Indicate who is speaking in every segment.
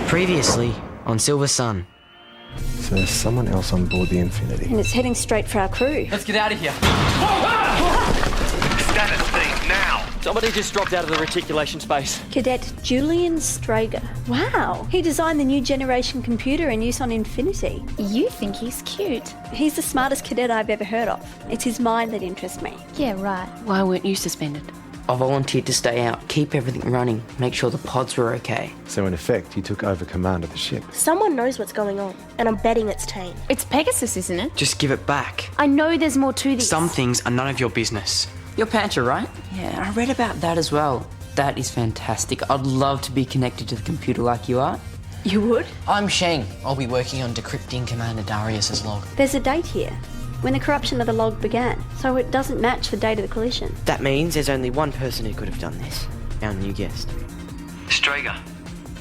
Speaker 1: Previously on Silversun.
Speaker 2: So there's someone else on board the Infinity.
Speaker 3: And it's heading straight for our crew.
Speaker 4: Let's get out of here.
Speaker 5: Status feed now.
Speaker 4: Somebody just dropped out of the reticulation space.
Speaker 3: Cadet Julian Strega. Wow, he designed the new generation computer in use on Infinity.
Speaker 6: You think he's cute.
Speaker 3: He's the smartest cadet I've ever heard of. It's his mind that interests me.
Speaker 6: Yeah, right. Why weren't you suspended?
Speaker 1: I volunteered to stay out, keep everything running, make sure the pods were okay.
Speaker 2: So in effect, you took over command of the ship.
Speaker 7: Someone knows what's going on, and I'm betting it's Tane.
Speaker 6: It's Pegasus, isn't it?
Speaker 1: Just give it back.
Speaker 6: I know there's more to this.
Speaker 1: Some things are none of your business.
Speaker 8: You're Pancha, right? Yeah, I read about that as well. That is fantastic. I'd love to be connected to the computer like you are.
Speaker 3: You would?
Speaker 9: I'm Sheng. I'll be working on decrypting Commander Darius's log.
Speaker 3: There's a date here, when the corruption of the log began, so it doesn't match the date of the collision.
Speaker 10: That means there's only one person who could have done this. Our new guest.
Speaker 1: Strega,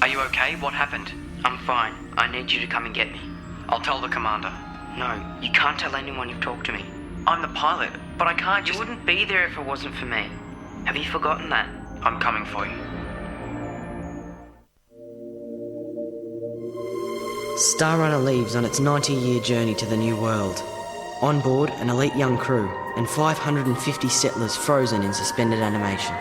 Speaker 1: are you okay? What happened? I'm fine. I need you to come and get me. I'll tell the commander. No, you can't tell anyone you've talked to me. I'm the pilot, but I can't just... You wouldn't be there if it wasn't for me. Have you forgotten that? I'm coming for you. Star Runner leaves on its 90-year journey to the new world. On board, an elite young crew and 550 settlers frozen in suspended animation.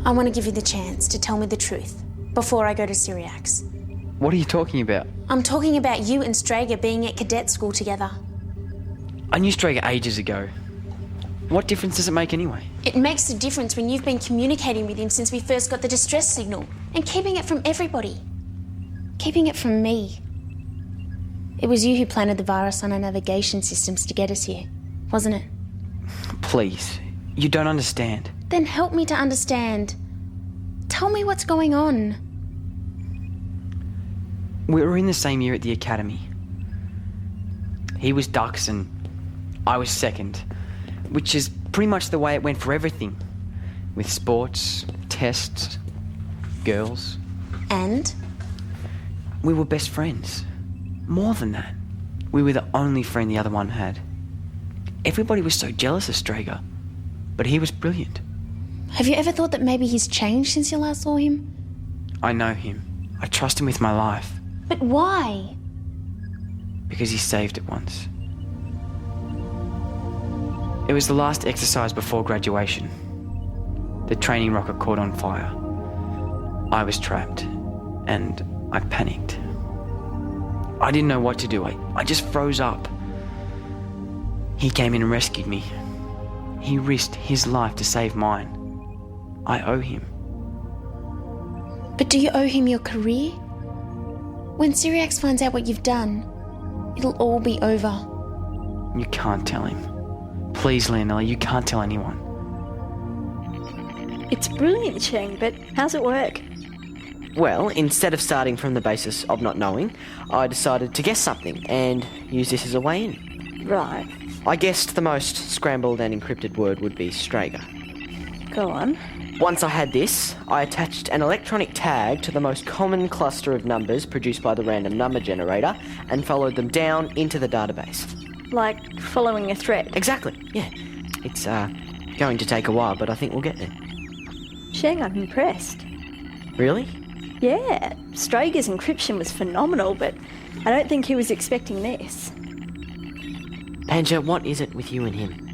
Speaker 7: I want to give you the chance to tell me the truth before I go to Cyriax.
Speaker 4: What are you talking about?
Speaker 7: I'm talking about you and Strega being at cadet school together.
Speaker 4: I knew Strega ages ago. What difference does it make anyway?
Speaker 7: It makes a difference when you've been communicating with him since we first got the distress signal and keeping it from everybody. Keeping it from me. It was you who planted the virus on our navigation systems to get us here, wasn't it?
Speaker 4: Please, you don't understand.
Speaker 7: Then help me to understand. Tell me what's going on.
Speaker 4: We were in the same year at the academy. He was dux and I was second, which is pretty much the way it went for everything. With sports, tests, girls.
Speaker 7: And?
Speaker 4: We were best friends. More than that. We were the only friend the other one had. Everybody was so jealous of Strega, but he was brilliant.
Speaker 7: Have you ever thought that maybe he's changed since you last saw him?
Speaker 4: I know him. I trust him with my life.
Speaker 7: But why?
Speaker 4: Because he saved it once. It was the last exercise before graduation. The training rocket caught on fire. I was trapped, and I panicked. I didn't know what to do. I just froze up. He came in and rescued me. He risked his life to save mine. I owe him.
Speaker 7: But do you owe him your career? When Cyriax finds out what you've done, it'll all be over.
Speaker 4: You can't tell him. Please, Leonella, you can't tell anyone.
Speaker 3: It's brilliant, Sheng, but how's it work?
Speaker 10: Well, instead of starting from the basis of not knowing, I decided to guess something and use this as a way in.
Speaker 3: Right.
Speaker 10: I guessed the most scrambled and encrypted word would be Strega.
Speaker 3: Go on.
Speaker 10: Once I had this, I attached an electronic tag to the most common cluster of numbers produced by the random number generator and followed them down into the database.
Speaker 3: Like following a thread?
Speaker 10: Exactly, yeah. It's going to take a while, but I think we'll get there.
Speaker 3: Sheng, I'm impressed.
Speaker 10: Really?
Speaker 3: Yeah, Strega's encryption was phenomenal, but I don't think he was expecting this.
Speaker 10: Pancha, what is it with you and him?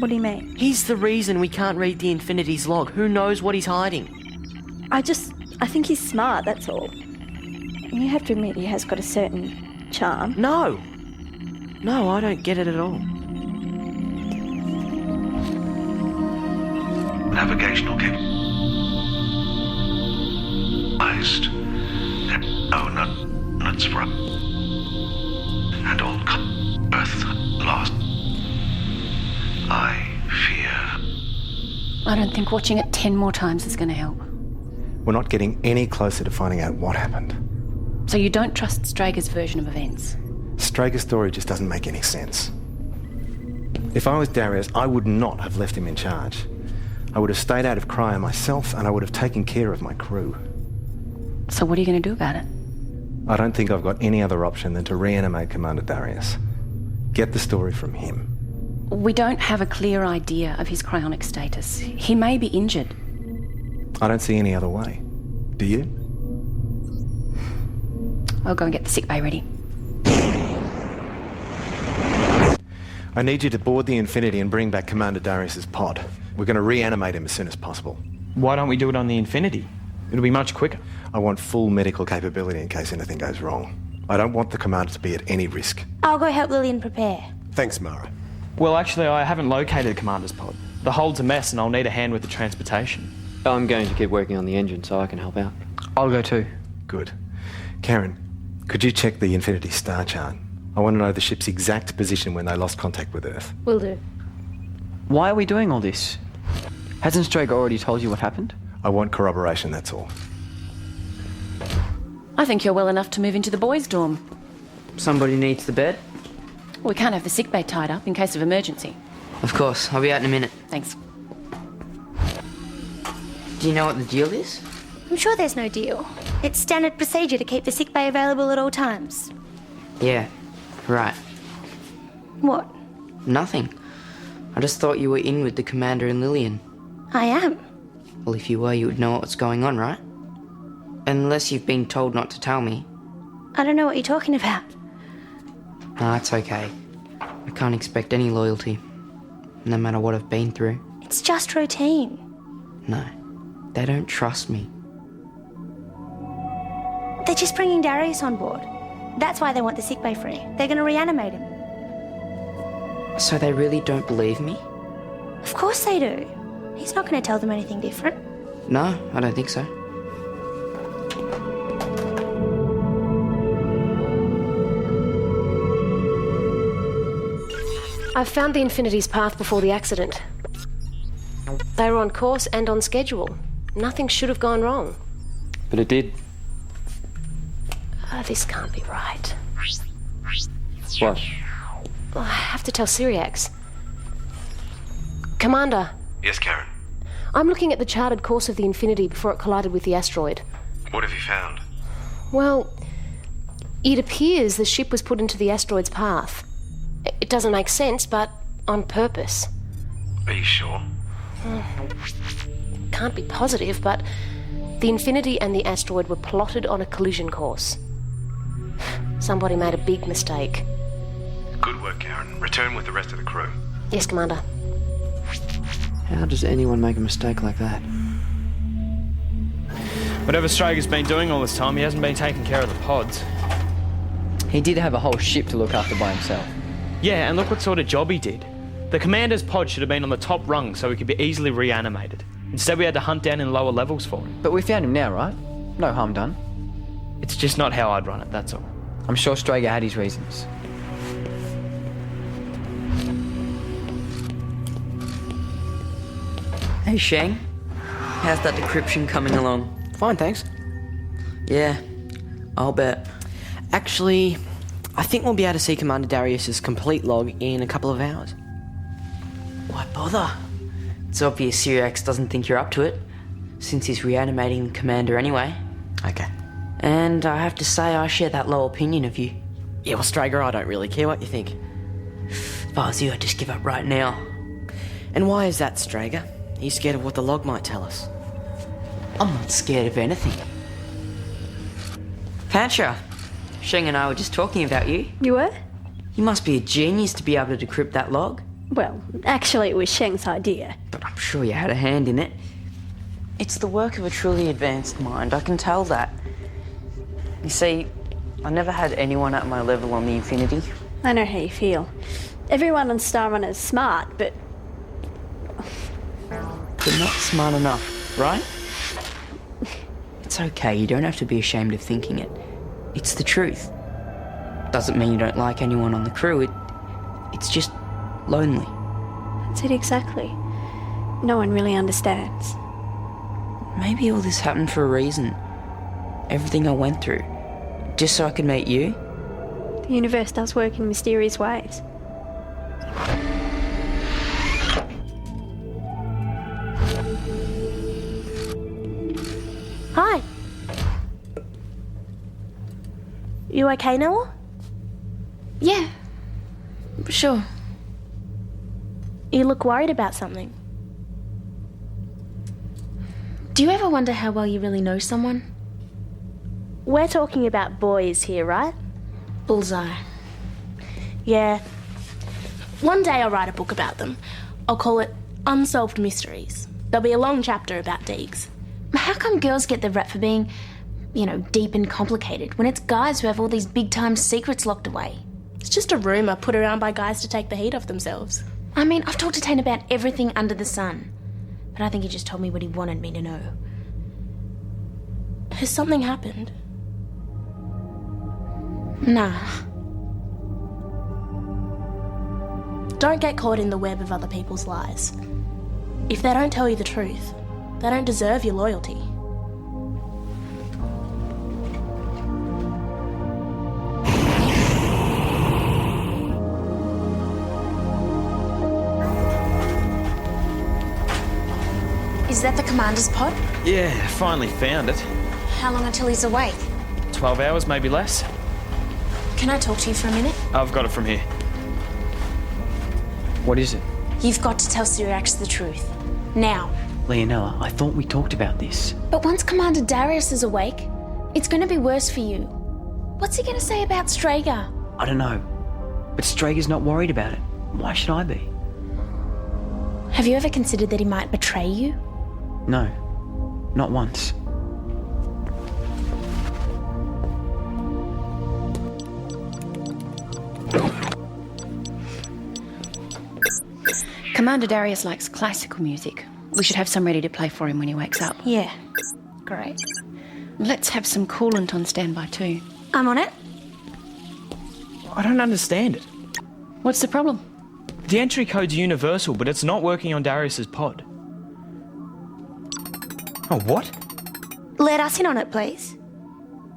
Speaker 3: What do you mean?
Speaker 10: He's the reason we can't read the Infinity's log. Who knows what he's hiding?
Speaker 3: I think he's smart, that's all. And you have to admit he has got a certain charm.
Speaker 10: No, I don't get it at all.
Speaker 5: Navigational kit. Iced. Oh, no, that's right. and all Earth lost. I fear.
Speaker 6: I don't think watching it 10 more times is going to help.
Speaker 2: We're not getting any closer to finding out what happened.
Speaker 6: So you don't trust Strega's version of events?
Speaker 2: Strega's story just doesn't make any sense. If I was Darius, I would not have left him in charge. I would have stayed out of cryo myself, and I would have taken care of my crew.
Speaker 6: So what are you going to do about it?
Speaker 2: I don't think I've got any other option than to reanimate Commander Darius. Get the story from him.
Speaker 6: We don't have a clear idea of his cryonic status. He may be injured.
Speaker 2: I don't see any other way. Do you?
Speaker 6: I'll go and get the sick bay ready.
Speaker 2: I need you to board the Infinity and bring back Commander Darius's pod. We're going to reanimate him as soon as possible.
Speaker 4: Why don't we do it on the Infinity? It'll be much quicker.
Speaker 2: I want full medical capability in case anything goes wrong. I don't want the Commander to be at any risk.
Speaker 7: I'll go help Lillian prepare.
Speaker 2: Thanks, Mara.
Speaker 4: Well, actually, I haven't located the Commander's pod. The hold's a mess and I'll need a hand with the transportation.
Speaker 11: I'm going to keep working on the engine so I can help out.
Speaker 4: I'll go too.
Speaker 2: Good. Karen, could you check the Infinity star chart? I want to know the ship's exact position when they lost contact with Earth.
Speaker 3: Will do.
Speaker 4: Why are we doing all this? Hasn't Strega already told you what happened?
Speaker 2: I want corroboration, that's all.
Speaker 6: I think you're well enough to move into the boys' dorm.
Speaker 8: Somebody needs the bed?
Speaker 6: We can't have the sick bay tied up in case of emergency.
Speaker 8: Of course, I'll be out in a minute.
Speaker 6: Thanks.
Speaker 8: Do you know what the deal is?
Speaker 7: I'm sure there's no deal. It's standard procedure to keep the sick bay available at all times.
Speaker 8: Yeah, right.
Speaker 7: What?
Speaker 8: Nothing. I just thought you were in with the Commander and Lillian.
Speaker 7: I am.
Speaker 8: Well, if you were, you would know what's going on, right? Unless you've been told not to tell me.
Speaker 7: I don't know what you're talking about.
Speaker 8: No, it's okay. I can't expect any loyalty, no matter what I've been through.
Speaker 7: It's just routine.
Speaker 8: No, they don't trust me.
Speaker 7: They're just bringing Darius on board. That's why they want the sick bay free. They're going to reanimate him.
Speaker 8: So they really don't believe me?
Speaker 7: Of course they do. He's not going to tell them anything different.
Speaker 8: No, I don't think so.
Speaker 12: I've found the Infinity's path before the accident. They were on course and on schedule. Nothing should have gone wrong.
Speaker 11: But it did.
Speaker 12: This can't be right.
Speaker 11: What?
Speaker 12: I have to tell Cyriax. Commander.
Speaker 5: Yes, Karen.
Speaker 12: I'm looking at the charted course of the Infinity before it collided with the asteroid.
Speaker 5: What have you found?
Speaker 12: Well, it appears the ship was put into the asteroid's path. It doesn't make sense, but on purpose.
Speaker 5: Are you sure?
Speaker 12: Can't be positive, but the Infinity and the asteroid were plotted on a collision course. Somebody made a big mistake.
Speaker 5: Good work, Karen. Return with the rest of the crew.
Speaker 12: Yes, Commander.
Speaker 11: How does anyone make a mistake like that?
Speaker 4: Whatever Strega's been doing all this time, he hasn't been taking care of the pods.
Speaker 11: He did have a whole ship to look after by himself.
Speaker 4: Yeah, and look what sort of job he did. The Commander's pod should have been on the top rung so he could be easily reanimated. Instead, we had to hunt down in lower levels for him.
Speaker 11: But we found him now, right? No harm done.
Speaker 4: It's just not how I'd run it, that's all.
Speaker 11: I'm sure Strega had his reasons.
Speaker 8: Hey, Sheng. How's that decryption coming along?
Speaker 10: Fine, thanks.
Speaker 8: Yeah, I'll bet.
Speaker 10: Actually, I think we'll be able to see Commander Darius's complete log in a couple of hours.
Speaker 8: Why bother? It's obvious Cyriax doesn't think you're up to it, since he's reanimating the Commander anyway.
Speaker 10: Okay.
Speaker 8: And I have to say, I share that low opinion of you.
Speaker 10: Yeah, well, Strega, I don't really care what you think.
Speaker 8: If I was you, I'd just give up right now.
Speaker 10: And why is that, Strega? Are you scared of what the log might tell us?
Speaker 8: I'm not scared of anything. Pancha, Sheng and I were just talking about you.
Speaker 3: You were?
Speaker 8: You must be a genius to be able to decrypt that log.
Speaker 3: Well, actually it was Sheng's idea.
Speaker 8: But I'm sure you had a hand in it. It's the work of a truly advanced mind, I can tell that. You see, I never had anyone at my level on the Infinity.
Speaker 3: I know how you feel. Everyone on Star Runner is smart, but...
Speaker 8: They're not smart enough, right? It's okay, you don't have to be ashamed of thinking it. It's the truth. doesn't mean you don't like anyone on the crew. It's just lonely.
Speaker 3: That's it exactly. No one really understands.
Speaker 8: Maybe all this happened for a reason. Everything I went through. Just so I could meet you.
Speaker 3: The universe does work in mysterious ways.
Speaker 13: Hi. You okay, Nella?
Speaker 7: Yeah, sure.
Speaker 13: You look worried about something.
Speaker 7: Do you ever wonder how well you really know someone?
Speaker 13: We're talking about boys here, right?
Speaker 7: Bullseye.
Speaker 13: Yeah. One day I'll write a book about them. I'll call it Unsolved Mysteries. There'll be a long chapter about Deegs.
Speaker 7: How come girls get the rep for being, deep and complicated, when it's guys who have all these big-time secrets locked away?
Speaker 13: It's just a rumour put around by guys to take the heat off themselves.
Speaker 7: I mean, I've talked to Tane about everything under the sun. But I think he just told me what he wanted me to know.
Speaker 13: Has something happened?
Speaker 7: Nah.
Speaker 13: Don't get caught in the web of other people's lies. If they don't tell you the truth, they don't deserve your loyalty.
Speaker 7: Is that the commander's pod?
Speaker 14: Yeah, finally found it.
Speaker 7: How long until he's awake?
Speaker 14: 12 hours, maybe less.
Speaker 7: Can I talk to you for a minute?
Speaker 14: I've got it from here.
Speaker 4: What is it?
Speaker 7: You've got to tell Cyriax the truth. Now.
Speaker 4: Leonella, I thought we talked about this.
Speaker 7: But once Commander Darius is awake, it's going to be worse for you. What's he going to say about Strega?
Speaker 4: I don't know. But Strega's not worried about it. Why should I be?
Speaker 7: Have you ever considered that he might betray you?
Speaker 4: No. Not once.
Speaker 6: Commander Darius likes classical music. We should have some ready to play for him when he wakes up.
Speaker 7: Yeah. Great.
Speaker 6: Let's have some coolant on standby too.
Speaker 7: I'm on it.
Speaker 14: I don't understand it.
Speaker 6: What's the problem?
Speaker 14: The entry code's universal, but it's not working on Darius's pod. Oh, what?
Speaker 13: Let us in on it, please.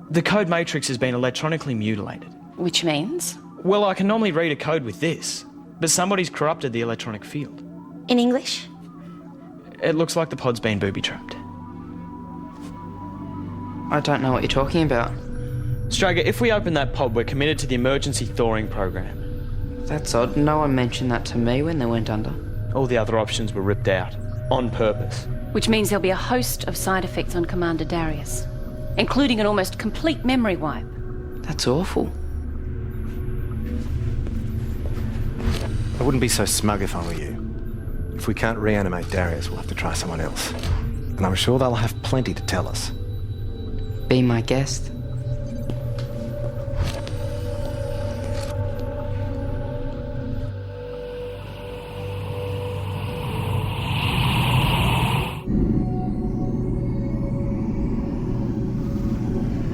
Speaker 14: The code matrix has been electronically mutilated.
Speaker 6: Which means?
Speaker 14: Well, I can normally read a code with this, but somebody's corrupted the electronic field.
Speaker 13: In English?
Speaker 14: It looks like the pod's been booby-trapped.
Speaker 8: I don't know what you're talking about.
Speaker 14: Strega, if we open that pod, we're committed to the emergency thawing program.
Speaker 8: That's odd. No one mentioned that to me when they went under.
Speaker 14: All the other options were ripped out, on purpose.
Speaker 6: Which means there'll be a host of side effects on Commander Darius, including an almost complete memory wipe.
Speaker 8: That's awful.
Speaker 2: I wouldn't be so smug if I were you. If we can't reanimate Darius, we'll have to try someone else. And I'm sure they'll have plenty to tell us.
Speaker 8: Be my guest.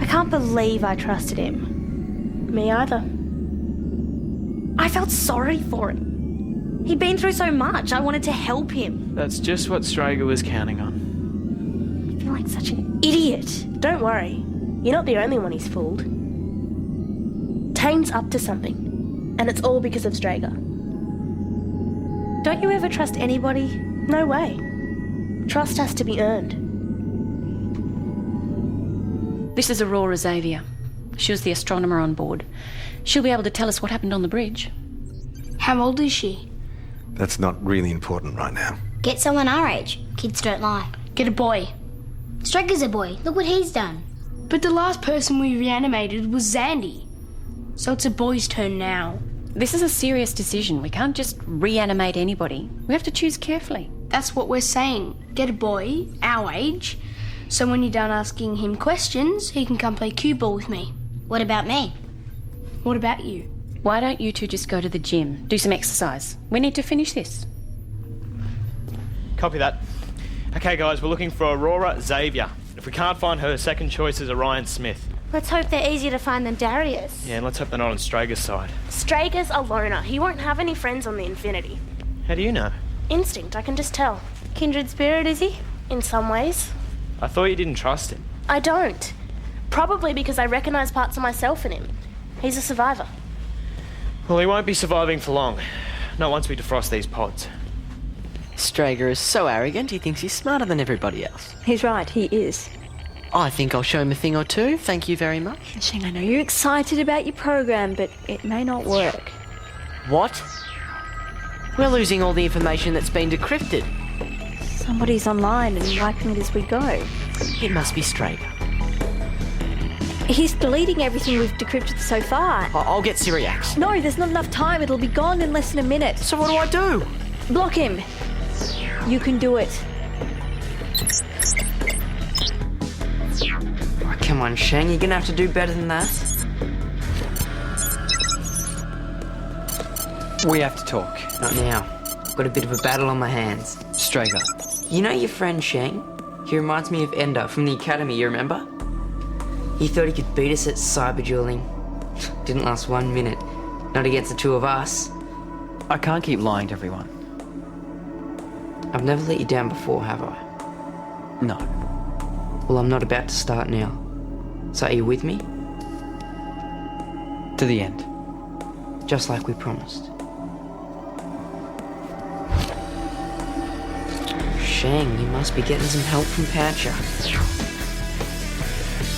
Speaker 13: I can't believe I trusted him. Me either. I felt sorry for him. He'd been through so much. I wanted to help him.
Speaker 14: That's just what Strega was counting on.
Speaker 13: I feel like such an idiot. Don't worry. You're not the only one he's fooled. Tane's up to something. And it's all because of Strega. Don't you ever trust anybody? No way. Trust has to be earned.
Speaker 6: This is Aurora Xavier. She was the astronomer on board. She'll be able to tell us what happened on the bridge.
Speaker 15: How old is she?
Speaker 2: That's not really important right now.
Speaker 15: Get someone our age. Kids don't lie.
Speaker 13: Get a boy.
Speaker 15: Strega's a boy. Look what he's done.
Speaker 16: But the last person we reanimated was Xandy. So it's a boy's turn now.
Speaker 6: This is a serious decision. We can't just reanimate anybody. We have to choose carefully.
Speaker 16: That's what we're saying. Get a boy, our age, so when you're done asking him questions, he can come play cue ball with me.
Speaker 15: What about me?
Speaker 16: What about you?
Speaker 6: Why don't you two just go to the gym, do some exercise? We need to finish this.
Speaker 14: Copy that. Okay, guys, we're looking for Aurora Xavier. If we can't find her, second choice is Orion Smith.
Speaker 13: Let's hope they're easier to find than Darius.
Speaker 14: Yeah, and let's hope they're not on Strega's side.
Speaker 13: Strega's a loner. He won't have any friends on the Infinity.
Speaker 14: How do you know?
Speaker 13: Instinct, I can just tell. Kindred spirit, is he? In some ways.
Speaker 14: I thought you didn't trust him.
Speaker 13: I don't. Probably because I recognise parts of myself in him. He's a survivor.
Speaker 14: Well, he won't be surviving for long. Not once we defrost these pods.
Speaker 10: Strega is so arrogant, he thinks he's smarter than everybody else.
Speaker 3: He's right, he is.
Speaker 10: I think I'll show him a thing or two. Thank you very much.
Speaker 3: Sheng, I know you're excited about your program, but it may not work.
Speaker 10: What? We're losing all the information that's been decrypted.
Speaker 3: Somebody's online and wiping it as we go.
Speaker 10: It must be Strega.
Speaker 3: He's deleting everything we've decrypted so far.
Speaker 10: I'll get Cyriax.
Speaker 3: No, there's not enough time. It'll be gone in less than a minute.
Speaker 10: So what do I do?
Speaker 3: Block him. You can do it.
Speaker 8: Oh, come on, Sheng, you're gonna have to do better than that.
Speaker 4: We have to talk.
Speaker 8: Not now. Got a bit of a battle on my hands.
Speaker 4: Strega.
Speaker 8: You know your friend Sheng? He reminds me of Ender from the academy, you remember? He thought he could beat us at cyber dueling. Didn't last 1 minute. Not against the two of us.
Speaker 4: I can't keep lying to everyone.
Speaker 8: I've never let you down before, have I?
Speaker 4: No.
Speaker 8: Well, I'm not about to start now. So are you with me?
Speaker 4: To the end.
Speaker 8: Just like we promised. Sheng, you must be getting some help from Pancha.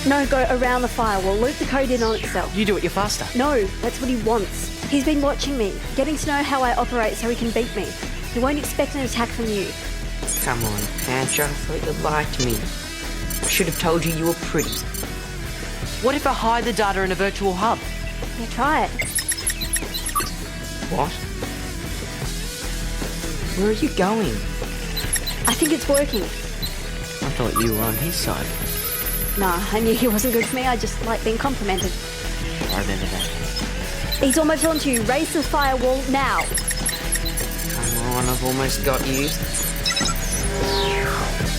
Speaker 3: No, go around the firewall. Loop the code in on itself.
Speaker 10: You do it, you're faster.
Speaker 3: No, that's what he wants. He's been watching me, getting to know how I operate so he can beat me. He won't expect an attack from you.
Speaker 8: Come on, Pancha, I thought you lied to me. I should have told you you were pretty.
Speaker 10: What if I hide the data in a virtual hub?
Speaker 3: Yeah, try it.
Speaker 8: What? Where are you going?
Speaker 3: I think it's working.
Speaker 10: I thought you were on his side.
Speaker 3: Nah, I knew he wasn't good for me. I just like being complimented.
Speaker 10: I remember that.
Speaker 3: He's almost onto you. Raise the firewall now.
Speaker 8: Come on, I've almost got you.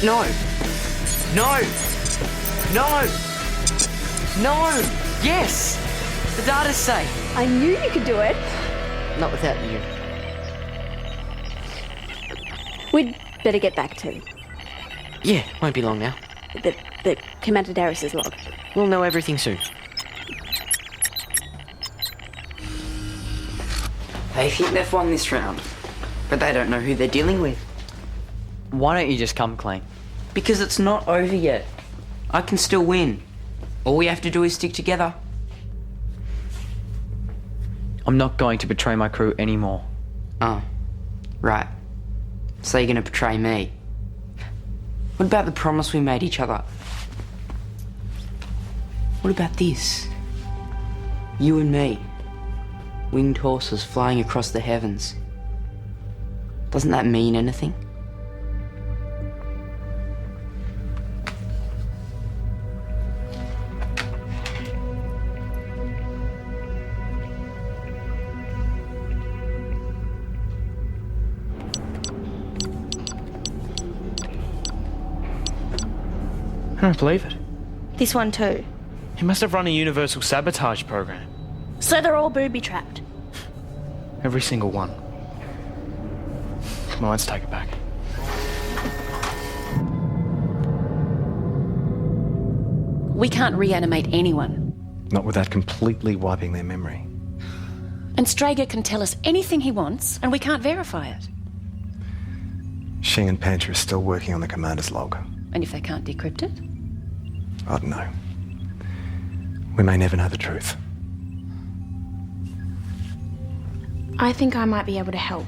Speaker 8: No! No! No! No! Yes! The data's safe.
Speaker 3: I knew you could do it.
Speaker 10: Not without you.
Speaker 3: We'd better get back to
Speaker 10: Yeah, won't be long now.
Speaker 3: the Commander Darius Log.
Speaker 10: We'll know everything soon.
Speaker 8: They think they've won this round, but they don't know who they're dealing with.
Speaker 4: Why don't you just come clean?
Speaker 8: Because it's not over yet. I can still win. All we have to do is stick together.
Speaker 4: I'm not going to betray my crew anymore.
Speaker 8: Oh, right. So you're gonna betray me? What about the promise we made each other? What about this? You and me. Winged horses flying across the heavens. Doesn't that mean anything?
Speaker 14: I don't believe it.
Speaker 13: This one too.
Speaker 14: He must have run a universal sabotage program.
Speaker 13: So they're all booby-trapped.
Speaker 14: Every single one. Come on, let's take it back.
Speaker 6: We can't reanimate anyone.
Speaker 2: Not without completely wiping their memory.
Speaker 6: And Strega can tell us anything he wants, and we can't verify it.
Speaker 2: Sheng and Pancha are still working on the Commander's log.
Speaker 6: And if they can't decrypt it?
Speaker 2: I don't know. We may never know the truth.
Speaker 7: I think I might be able to help.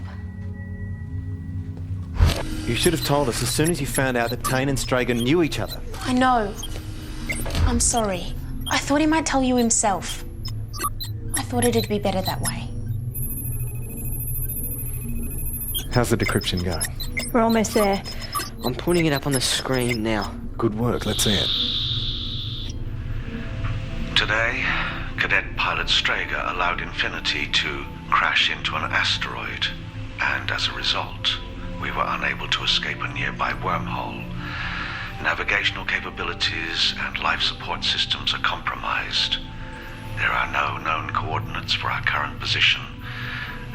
Speaker 2: You should have told us as soon as you found out that Tane and Strega knew each other.
Speaker 7: I know. I'm sorry. I thought he might tell you himself. I thought it'd be better that way.
Speaker 2: How's the decryption going?
Speaker 3: We're almost there.
Speaker 10: I'm putting it up on the screen now.
Speaker 2: Good work, let's see it.
Speaker 5: Today, Cadet Pilot Strega allowed Infinity to crash into an asteroid, and as a result, we were unable to escape a nearby wormhole. Navigational capabilities and life support systems are compromised. There are no known coordinates for our current position,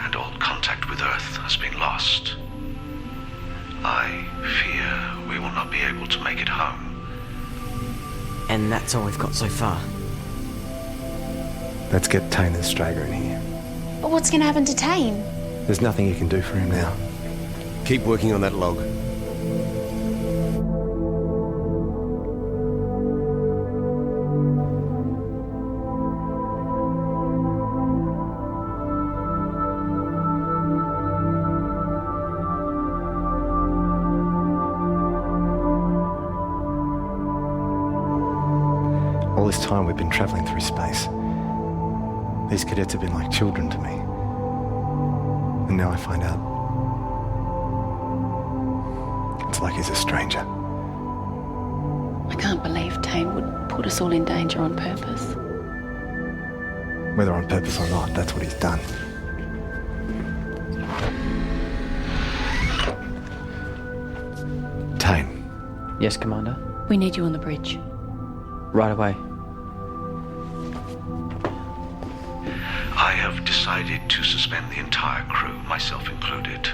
Speaker 5: and all contact with Earth has been lost. I fear we will not be able to make it home.
Speaker 10: And that's all we've got so far.
Speaker 2: Let's get Tane and Strega in here.
Speaker 7: But what's going to happen to Tane?
Speaker 2: There's nothing you can do for him now.
Speaker 17: Keep working on that log.
Speaker 2: All this time we've been travelling through space. These cadets have been like children to me. And now I find out it's like he's a stranger.
Speaker 6: I can't believe Tane would put us all in danger on purpose.
Speaker 2: Whether on purpose or not, that's what he's done. Tane.
Speaker 4: Yes, Commander?
Speaker 6: We need you on the bridge.
Speaker 4: Right away.
Speaker 5: I have decided to suspend the entire crew, myself included.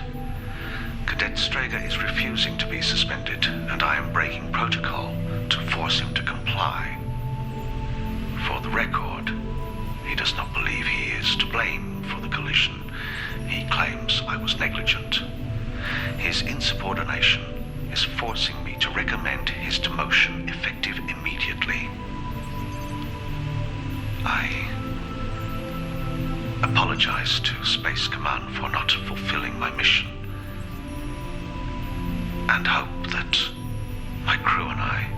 Speaker 5: Cadet Strega is refusing to be suspended, and I am breaking protocol to force him to comply. For the record, he does not believe he is to blame for the collision. He claims I was negligent. His insubordination is forcing me to recommend his demotion effective immediately. I apologize to Space Command for not fulfilling my mission, and hope that my crew and I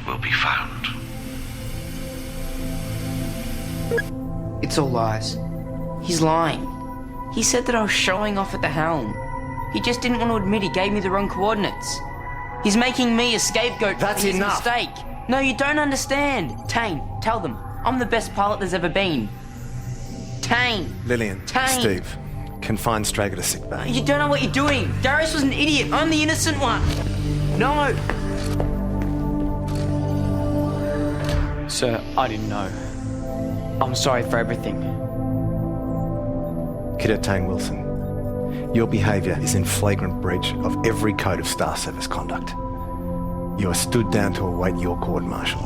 Speaker 5: will be found.
Speaker 8: It's all lies. He's lying. He said that I was showing off at the helm. He just didn't want to admit he gave me the wrong coordinates. He's making me a scapegoat for his mistake. No, you don't understand. Tane, tell them. I'm the best pilot there's ever been. Tane.
Speaker 2: Lillian.
Speaker 8: Tane.
Speaker 2: Steve. Confine Strega to sick bay.
Speaker 8: You don't know what you're doing. Darius was an idiot. I'm the innocent one. No.
Speaker 4: Sir, I didn't know. I'm sorry for everything.
Speaker 2: Cadet Tane Wilson, your behaviour is in flagrant breach of every code of Star Service conduct. You are stood down to await your court-martial.